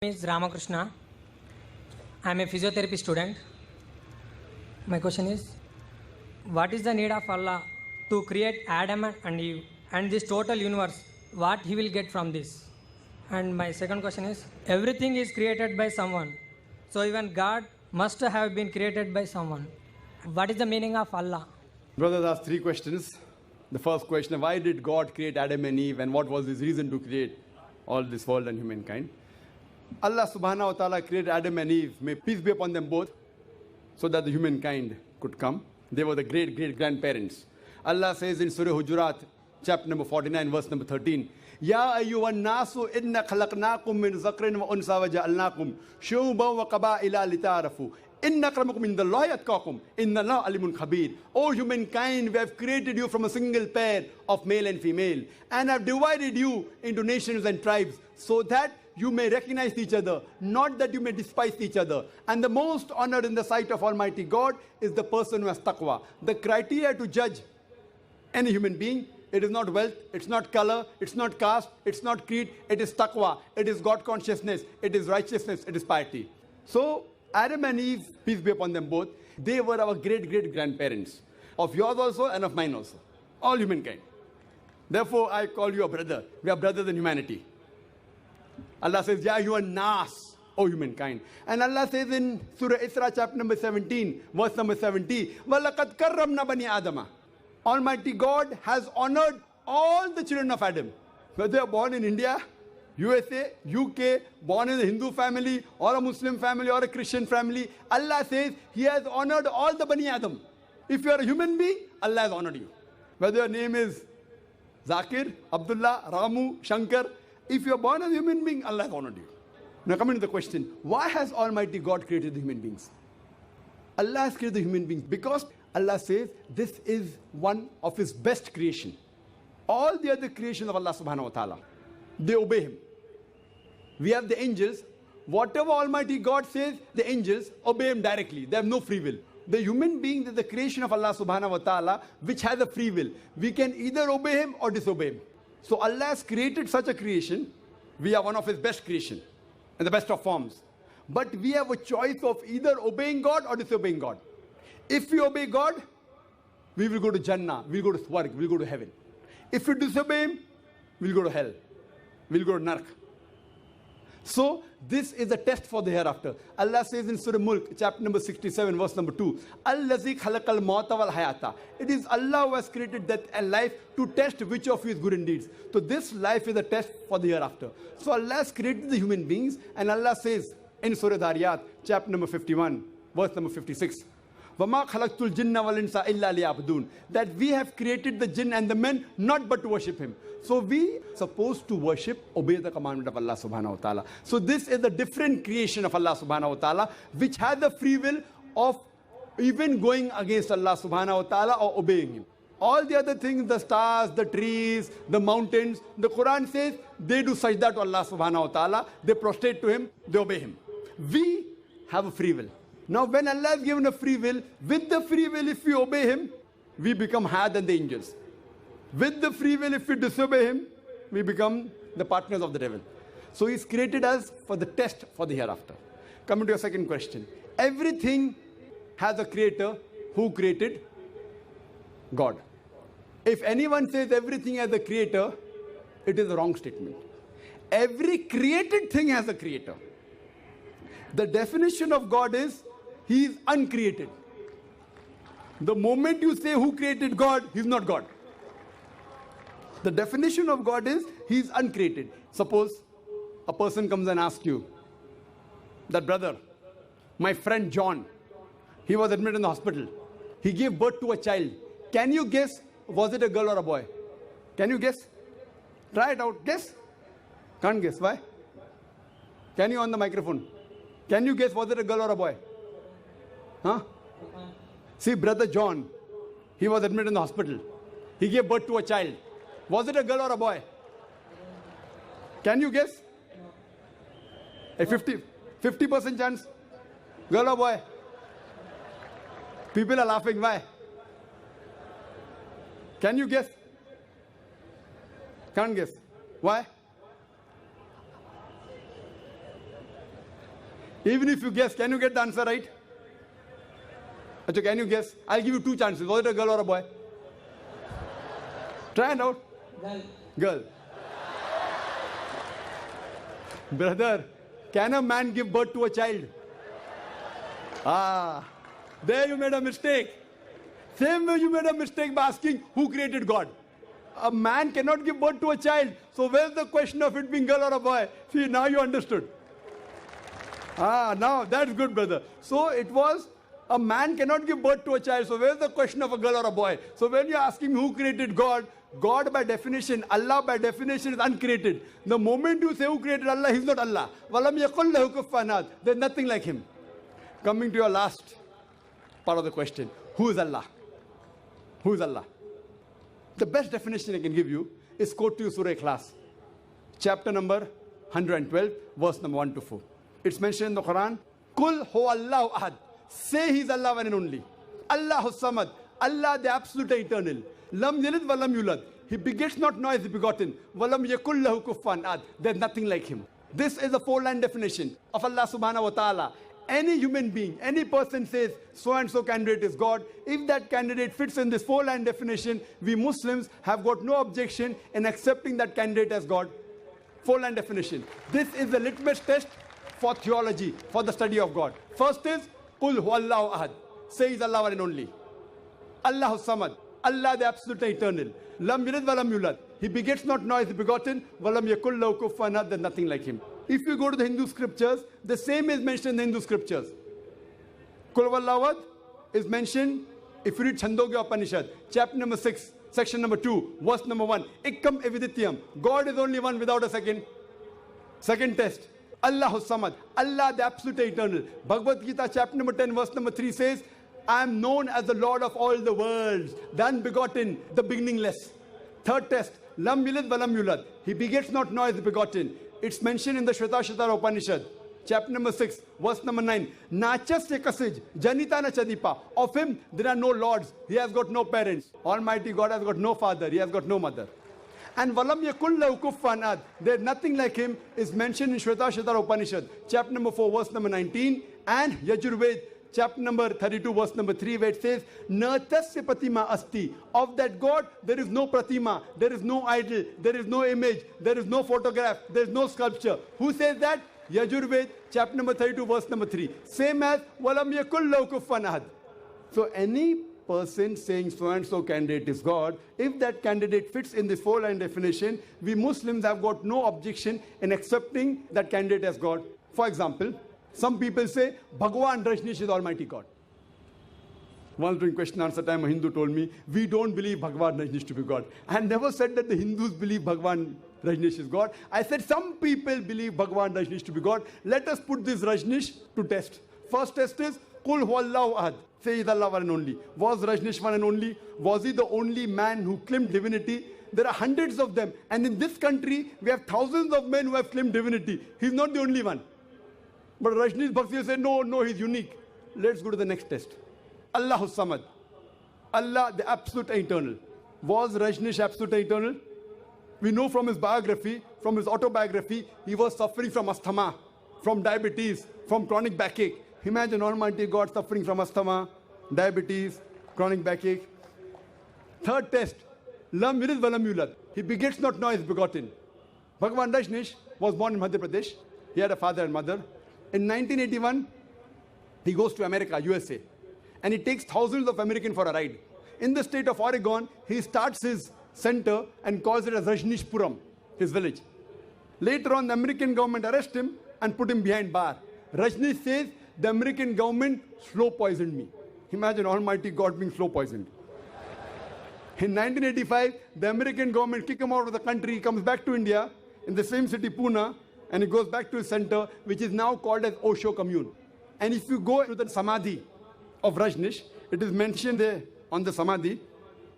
is Ramakrishna. I am a physiotherapy student. My question is, what is the need of Allah to create Adam and Eve and this total universe? What he will get from this? And my second question is, everything is created by someone. So even God must have been created by someone. What is the meaning of Allah? Brothers asked three questions. The first question, why did God create Adam and Eve and what was his reason to create all this world and humankind? Allah subhanahu wa ta'ala created Adam and Eve, may peace be upon them both, so that the humankind could come. They were the great-great-grandparents. Allah says in Surah Hujurat, chapter number 49, verse number 13, Ya ayyuhan nasu inna khalaqnakum min zakrin wa unsa wa ja'alnakum shu'uban wa qaba'ila lita'arafu. Inna akramakum indallahi atqakum. Inna Allah alimun khabir. O humankind, we have created you from a single pair of male and female and have divided you into nations and tribes so that you may recognize each other, not that you may despise each other. And the most honored in the sight of Almighty God is the person who has taqwa. The criteria to judge any human being, it is not wealth, it's not color, it's not caste, it's not creed, it is taqwa, it is God consciousness, it is righteousness, it is piety. So, Adam and Eve, peace be upon them both, they were our great-great-grandparents. Of yours also and of mine also. All humankind. Therefore, I call you a brother. We are brothers in humanity. Allah says, Ya you are nas, O humankind. And Allah says in Surah Isra, chapter number 17, verse number 70, وَلَقَدْ كَرَّمْنَا بَنِي آدَمَ. Almighty God has honored all the children of Adam. Whether they are born in India, USA, UK, born in a Hindu family, or a Muslim family, or a Christian family, Allah says He has honored all the Bani Adam. If you are a human being, Allah has honored you. Whether your name is Zakir, Abdullah, Ramu, Shankar, if you are born as a human being, Allah has honored you. Now coming to the question, why has Almighty God created the human beings? Allah has created the human beings because Allah says this is one of His best creation. All the other creations of Allah subhanahu wa ta'ala, they obey Him. We have the angels. Whatever Almighty God says, the angels obey Him directly. They have no free will. The human being is the creation of Allah subhanahu wa ta'ala, which has a free will. We can either obey Him or disobey Him. So Allah has created such a creation. We are one of His best creation and the best of forms. But we have a choice of either obeying God or disobeying God. If we obey God, we will go to Jannah, we will go to Swarg, we will go to heaven. If we disobey Him, we will go to hell. We will go to Nark. So, this is a test for the hereafter. Allah says in Surah Mulk, chapter number 67, verse number 2, Allazi khalaqal mauta wal hayata. It is Allah who has created death and life to test which of you is good in deeds. So, this life is a test for the hereafter. So, Allah has created the human beings, and Allah says in Surah Dhariyat, chapter number 51, verse number 56, وَمَا خَلَقْتُ الْجِنَّ وَالْإِنسَ إِلَّا لِيَعْبُدُونَ. That we have created the jinn and the men not but to worship Him. So we are supposed to worship, obey the commandment of Allah subhanahu wa ta'ala. So this is the different creation of Allah subhanahu wa ta'ala, which has the free will of even going against Allah subhanahu wa ta'ala or obeying Him. All the other things, the stars, the trees, the mountains, the Quran says they do sajda to Allah subhanahu wa ta'ala, they prostrate to Him, they obey Him. We have a free will. Now when Allah has given a free will, with the free will if we obey Him, we become higher than the angels. With the free will if we disobey Him, we become the partners of the devil. So He's created us for the test for the hereafter. Coming to your second question. Everything has a creator. Who created? God. If anyone says everything has a creator, it is a wrong statement. Every created thing has a creator. The definition of God is He is uncreated. The moment you say who created God, He's not God. The definition of God is He is uncreated. Suppose a person comes and asks you, that brother, my friend John, he was admitted in the hospital. He gave birth to a child. Can you guess, was it a girl or a boy? Can you guess? Try it out. Guess. Can't guess. Why? Can you on the microphone? Can you guess, was it a girl or a boy? Huh? See, brother John, he was admitted in the hospital. He gave birth to a child. Was it a girl or a boy? Can you guess? A 50% chance. Girl or boy? People are laughing. Why? Can you guess? Can't guess. Why? Even if you guess, can you get the answer right? Achha, can you guess? I'll give you two chances. Was it a girl or a boy? Try it out. Girl. Brother, can a man give birth to a child? Ah, there you made a mistake. Same way you made a mistake by asking who created God. A man cannot give birth to a child. So where's the question of it being girl or a boy? See, now you understood. Ah, now that's good, brother. So it was a man cannot give birth to a child. So where's the question of a girl or a boy? So when you're asking who created God, God by definition, Allah by definition is uncreated. The moment you say who created Allah, He's not Allah. وَلَمْ يَقُلْ لَهُ كُفُوًا أَحَدٌ. There's nothing like Him. Coming to your last part of the question. Who is Allah? Who is Allah? The best definition I can give you is quote to you Surah Ikhlas. Chapter number 112, verse number 1 to 4. It's mentioned in the Quran. Kul hu Allahu ahad. Say He's Allah one and only. Allahu samad. Allah the absolute eternal. Lam yalid wa lam yulad. He begets not nor is he begotten. Walam yakul lahu kufuwan ahad. There's nothing like Him. This is a four-line definition of Allah subhanahu wa ta'ala. Any human being, any person says so and so candidate is God. If that candidate fits in this four-line definition, we Muslims have got no objection in accepting that candidate as God. Four-line definition. This is the litmus test for theology, for the study of God. First is Qul huwallahu ahad. Say He's Allah one and only. Allahu samad. Allah the absolute eternal. Lam yalid wa lam yulad. He begets not nor is he begotten. Walam yakul lahu kufuwan ahad. There's nothing like Him. If you go to the Hindu scriptures, the same is mentioned in the Hindu scriptures. Kul huwallahu ahad is mentioned if you read Chandogya Upanishad, chapter number 6, section number 2, verse number 1. Ikkam evidityam. God is only one without a second. Second test. Allahu samad. Allah the absolute eternal. Bhagavad Gita chapter number 10, verse number 3 says, I am known as the Lord of all the worlds, the unbegotten, the beginningless. Third test. Lam yalid wa lam yulad. He begets not nor is begotten. It's mentioned in the Shvetasvatara Upanishad, chapter number 6, verse number 9. Nachasya kasij, janita na chadipa. Of Him there are no lords. He has got no parents. Almighty God has got no father. He has got no mother. And walam yakul lahu kufuwan ahad. There's nothing like Him is mentioned in Shvetasvatara Upanishad, chapter number 4, verse number 19. And Yajurved, chapter number 32, verse number 3, where it says, Na tasya pratima asti. Of that God, there is no pratima, there is no idol, there is no image, there is no photograph, there is no sculpture. Who says that? Yajurved, chapter number 32, verse number 3. Same as, Walam yakul lahu kufuwan ahad. So any person saying so and so candidate is God, if that candidate fits in this four-line definition, we Muslims have got no objection in accepting that candidate as God. For example, some people say, Bhagwan Rajneesh is Almighty God. Once during question answer time, a Hindu told me, we don't believe Bhagwan Rajneesh to be God. I never said that the Hindus believe Bhagwan Rajneesh is God. I said some people believe Bhagwan Rajneesh to be God. Let us put this Rajneesh to test. First test is, Qul huwallahu ahad. Say He's Allah one and only. Was Rajneesh one and only? Was he the only man who claimed divinity? There are hundreds of them. And in this country, we have thousands of men who have claimed divinity. He's not the only one. But Rajneesh Bhaksi said, no, he's unique. Let's go to the next test. Allahu samad. Allah the absolute eternal. Was Rajneesh absolute eternal? We know from his biography, from his autobiography, he was suffering from asthma, from diabetes, from chronic backache. Imagine Almighty God suffering from asthma, diabetes, chronic backache. Third test. Lam yalid wa lam yulad. He begets not nor is begotten. Bhagwan Rajneesh was born in Madhya Pradesh. He had a father and mother. In 1981, he goes to America, USA. And he takes thousands of Americans for a ride. In the state of Oregon, he starts his center and calls it as Rajneeshpuram, his village. Later on, the American government arrests him and put him behind bar. Rajneesh says, the American government slow poisoned me. Imagine Almighty God being slow poisoned. In 1985, the American government kicked him out of the country. He comes back to India in the same city, Pune, and he goes back to his center, which is now called as Osho Commune. And if you go to the Samadhi of Rajneesh, it is mentioned there on the Samadhi,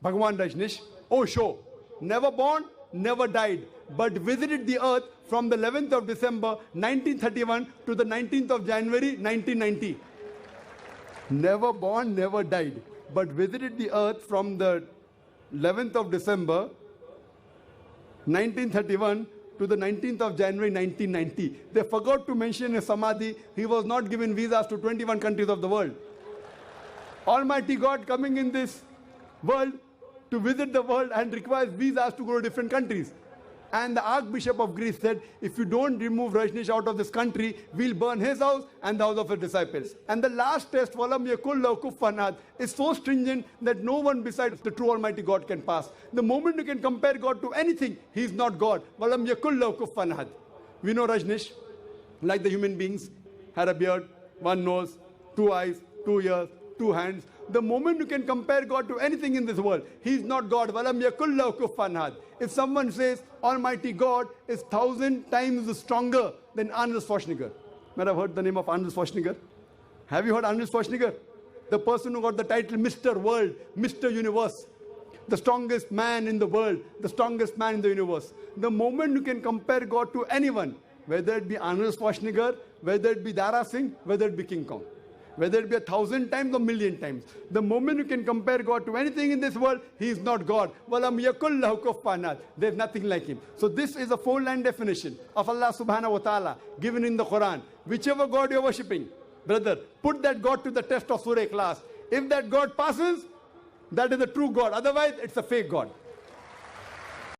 Bhagwan Rajneesh, Osho, never born, never died, but visited the earth from the 11th of December 1931 to the 19th of January 1990. Never born, never died, but visited the earth from the 11th of December 1931 to the 19th of January 1990. They forgot to mention in Samadhi, he was not given visas to 21 countries of the world. Almighty God coming in this world to visit the world and requires visas to go to different countries. And the Archbishop of Greece said, if you don't remove Rajneesh out of this country, we'll burn his house and the house of his disciples. And the last test, Walam yakul lahu kufuwan ahad, is so stringent that no one besides the true Almighty God can pass. The moment you can compare God to anything, he is not God. Walam yakul lahu kufuwan ahad. We know Rajneesh, like the human beings, had a beard, one nose, two eyes, 2 ears, 2 hands. The moment you can compare God to anything in this world, he is not God. Walam yakul lahu kufuwan ahad. If someone says Almighty God is 1,000 times stronger than Arnold Schwarzenegger. Might have heard the name of Arnold Schwarzenegger? Have you heard Arnold Schwarzenegger? The person who got the title Mr. World, Mr. Universe. The strongest man in the world, the strongest man in the universe. The moment you can compare God to anyone, whether it be Arnold Schwarzenegger, whether it be Dara Singh, whether it be King Kong, whether it be 1,000 times or 1,000,000 times. The moment you can compare God to anything in this world, he is not God. Walam yakul lahu kufuwan ahad. There is nothing like him. So this is a 4-line definition of Allah subhanahu wa ta'ala given in the Quran. Whichever God you are worshipping, brother, put that God to the test of Surah Ikhlas. If that God passes, that is the true God. Otherwise, it's a fake God.